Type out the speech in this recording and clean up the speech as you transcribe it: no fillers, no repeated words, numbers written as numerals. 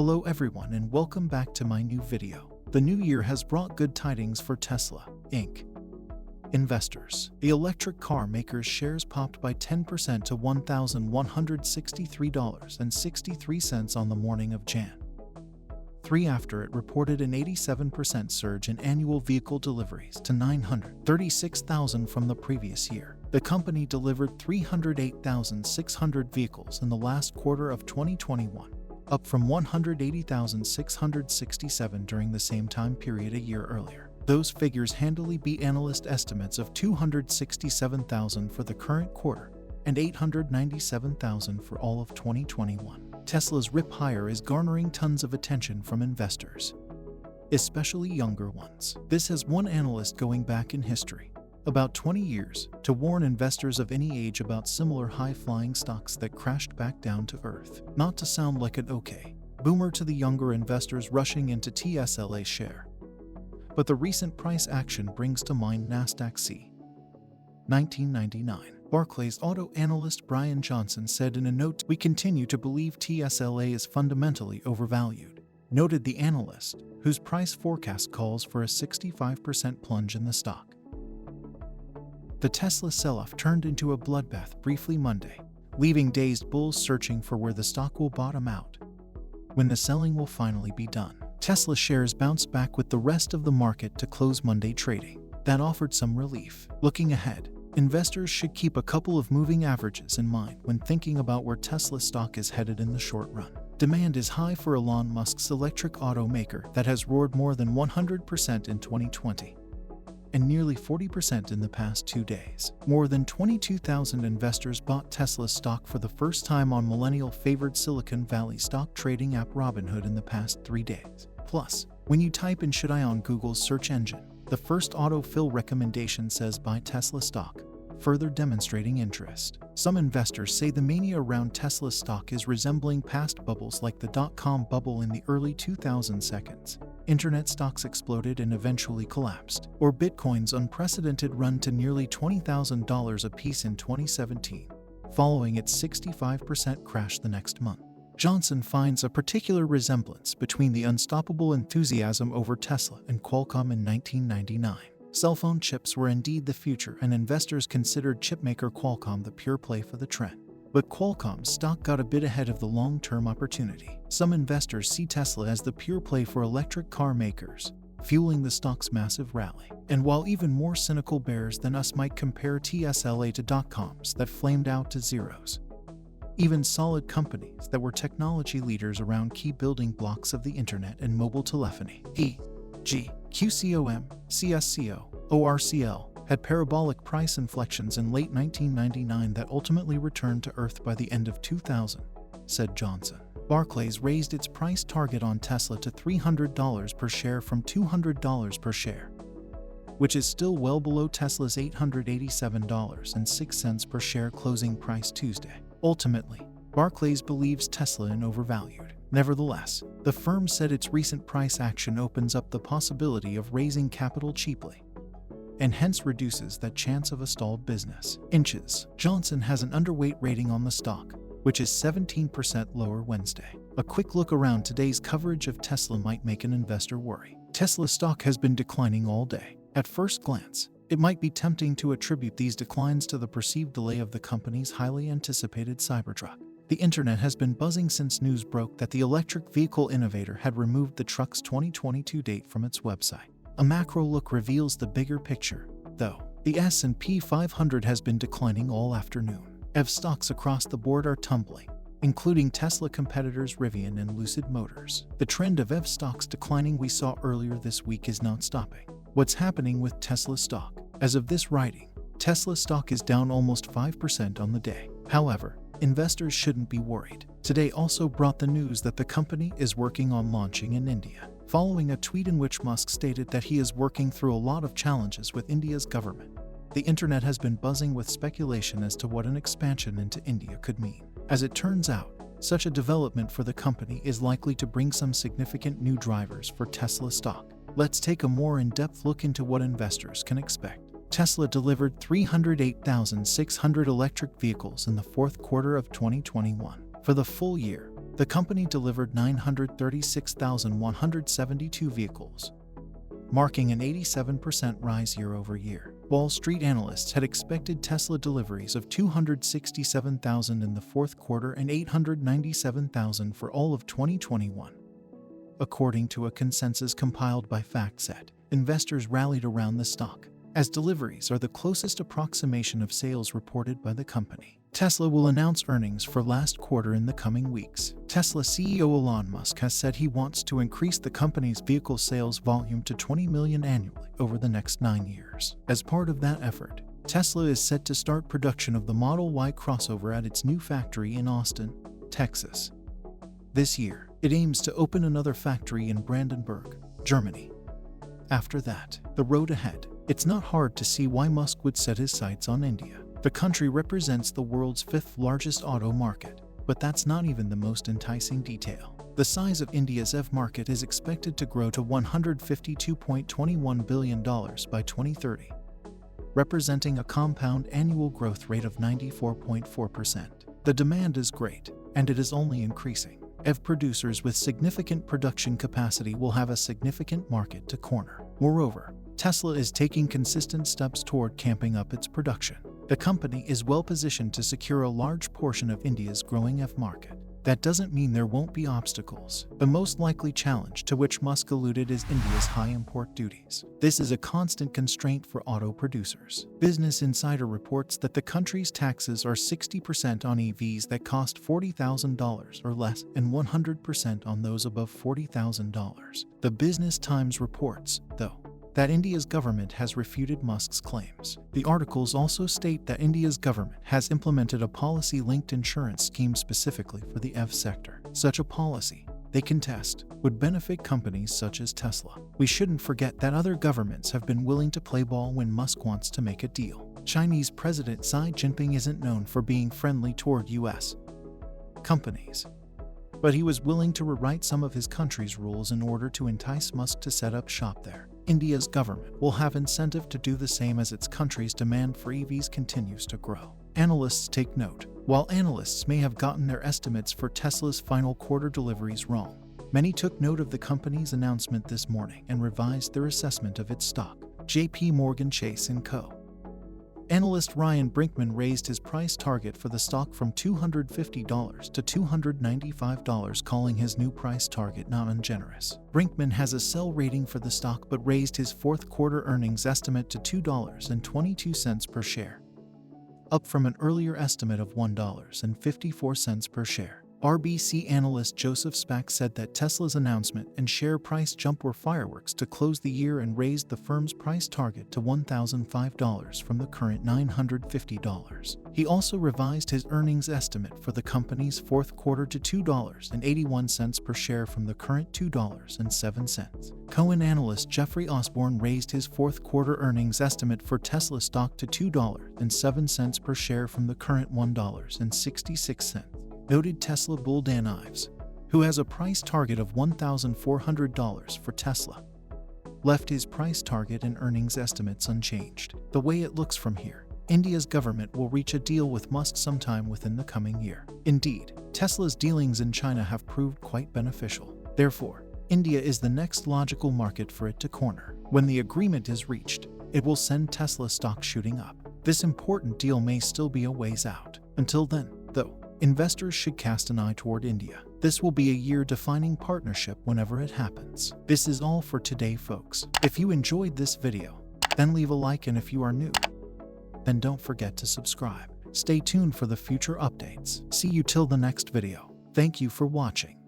Hello everyone and welcome back to my new video. The new year has brought good tidings for Tesla, Inc. Investors. The electric car maker's shares popped by 10% to $1,163.63 on the morning of Jan. 3 after it reported an 87% surge in annual vehicle deliveries to 936,000 from the previous year. The company delivered 308,600 vehicles in the last quarter of 2021, up from 180,667 during the same time period a year earlier. Those figures handily beat analyst estimates of 267,000 for the current quarter and 897,000 for all of 2021. Tesla's rip higher is garnering tons of attention from investors, especially younger ones. This has one analyst going back in history, about 20 years, to warn investors of any age about similar high-flying stocks that crashed back down to earth. Not to sound like an okay boomer to the younger investors rushing into TSLA share, but the recent price action brings to mind Nasdaq C. 1999. Barclays auto analyst Brian Johnson said in a note, "We continue to believe TSLA is fundamentally overvalued," noted the analyst, whose price forecast calls for a 65% plunge in the stock. The Tesla sell-off turned into a bloodbath briefly Monday, leaving dazed bulls searching for where the stock will bottom out, when the selling will finally be done. Tesla shares bounced back with the rest of the market to close Monday trading. That offered some relief. Looking ahead, investors should keep a couple of moving averages in mind when thinking about where Tesla stock is headed in the short run. Demand is high for Elon Musk's electric automaker that has roared more than 100% in 2020 and nearly 40% in the past 2 days. More than 22,000 investors bought Tesla stock for the first time on millennial-favored Silicon Valley stock trading app Robinhood in the past 3 days. Plus, when you type in "should I" on Google's search engine, the first autofill recommendation says buy Tesla stock, further demonstrating interest. Some investors say the mania around Tesla stock is resembling past bubbles like the dot-com bubble in the early 2000s. Internet stocks exploded and eventually collapsed, or Bitcoin's unprecedented run to nearly $20,000 apiece in 2017, following its 65% crash the next month. Johnson finds a particular resemblance between the unstoppable enthusiasm over Tesla and Qualcomm in 1999. Cell phone chips were indeed the future, and investors considered chipmaker Qualcomm the pure play for the trend. But Qualcomm's stock got a bit ahead of the long-term opportunity. Some investors see Tesla as the pure play for electric car makers, fueling the stock's massive rally. And while even more cynical bears than us might compare TSLA to dot-coms that flamed out to zeros, even solid companies that were technology leaders around key building blocks of the internet and mobile telephony, e.g., QCOM, CSCO, ORCL, had parabolic price inflections in late 1999 that ultimately returned to earth by the end of 2000, said Johnson. Barclays raised its price target on Tesla to $300 per share from $200 per share, which is still well below Tesla's $887.06 per share closing price Tuesday. Ultimately, Barclays believes Tesla is overvalued. Nevertheless, the firm said its recent price action opens up the possibility of raising capital cheaply, and hence reduces that chance of a stalled business. Inches. Johnson has an underweight rating on the stock, which is 17% lower Wednesday. A quick look around today's coverage of Tesla might make an investor worry. Tesla stock has been declining all day. At first glance, it might be tempting to attribute these declines to the perceived delay of the company's highly anticipated Cybertruck. The internet has been buzzing since news broke that the electric vehicle innovator had removed the truck's 2022 date from its website. A macro look reveals the bigger picture, though. The S&P 500 has been declining all afternoon. EV stocks across the board are tumbling, including Tesla competitors Rivian and Lucid Motors. The trend of EV stocks declining we saw earlier this week is not stopping. What's happening with Tesla stock? As of this writing, Tesla stock is down almost 5% on the day. However, investors shouldn't be worried. Today also brought the news that the company is working on launching in India, following a tweet in which Musk stated that he is working through a lot of challenges with India's government. The internet has been buzzing with speculation as to what an expansion into India could mean. As it turns out, such a development for the company is likely to bring some significant new drivers for Tesla stock. Let's take a more in-depth look into what investors can expect. Tesla delivered 308,600 electric vehicles in the fourth quarter of 2021. For the full year, the company delivered 936,172 vehicles, marking an 87% rise year-over-year. Wall Street analysts had expected Tesla deliveries of 267,000 in the fourth quarter and 897,000 for all of 2021. According to a consensus compiled by FactSet, investors rallied around the stock, as deliveries are the closest approximation of sales reported by the company. Tesla will announce earnings for last quarter in the coming weeks. Tesla CEO Elon Musk has said he wants to increase the company's vehicle sales volume to 20 million annually over the next 9 years. As part of that effort, Tesla is set to start production of the Model Y crossover at its new factory in Austin, Texas. This year, it aims to open another factory in Brandenburg, Germany. After that, the road ahead. It's not hard to see why Musk would set his sights on India. The country represents the world's 5th largest auto market, but that's not even the most enticing detail. The size of India's EV market is expected to grow to $152.21 billion by 2030, representing a compound annual growth rate of 94.4%. The demand is great, and it is only increasing. EV producers with significant production capacity will have a significant market to corner. Moreover, Tesla is taking consistent steps toward camping up its production. The company is well positioned to secure a large portion of India's growing EV market. That doesn't mean there won't be obstacles. The most likely challenge to which Musk alluded is India's high import duties. This is a constant constraint for auto producers. Business Insider reports that the country's taxes are 60% on EVs that cost $40,000 or less and 100% on those above $40,000. The Business Times reports, though, that India's government has refuted Musk's claims. The articles also state that India's government has implemented a policy-linked insurance scheme specifically for the EV sector. Such a policy, they contest, would benefit companies such as Tesla. We shouldn't forget that other governments have been willing to play ball when Musk wants to make a deal. Chinese President Xi Jinping isn't known for being friendly toward U.S. companies, but he was willing to rewrite some of his country's rules in order to entice Musk to set up shop there. India's government will have incentive to do the same as its country's demand for EVs continues to grow. Analysts take note. While analysts may have gotten their estimates for Tesla's final quarter deliveries wrong, many took note of the company's announcement this morning and revised their assessment of its stock. J.P. Morgan Chase & Co. Analyst Ryan Brinkman raised his price target for the stock from $250 to $295, calling his new price target not ungenerous. Brinkman has a sell rating for the stock but raised his fourth quarter earnings estimate to $2.22 per share, up from an earlier estimate of $1.54 per share. RBC analyst Joseph Spack said that Tesla's announcement and share price jump were fireworks to close the year and raised the firm's price target to $1,005 from the current $950. He also revised his earnings estimate for the company's fourth quarter to $2.81 per share from the current $2.07. Cowen analyst Jeffrey Osborne raised his fourth quarter earnings estimate for Tesla stock to $2.07 per share from the current $1.66. Noted Tesla bull Dan Ives, who has a price target of $1,400 for Tesla, left his price target and earnings estimates unchanged. The way it looks from here, India's government will reach a deal with Musk sometime within the coming year. Indeed, Tesla's dealings in China have proved quite beneficial. Therefore, India is the next logical market for it to corner. When the agreement is reached, it will send Tesla stock shooting up. This important deal may still be a ways out. Until then, though, investors should cast an eye toward India. This will be a year-defining partnership whenever it happens. This is all for today, folks. If you enjoyed this video, then leave a like, and if you are new, then don't forget to subscribe. Stay tuned for the future updates. See you till the next video. Thank you for watching.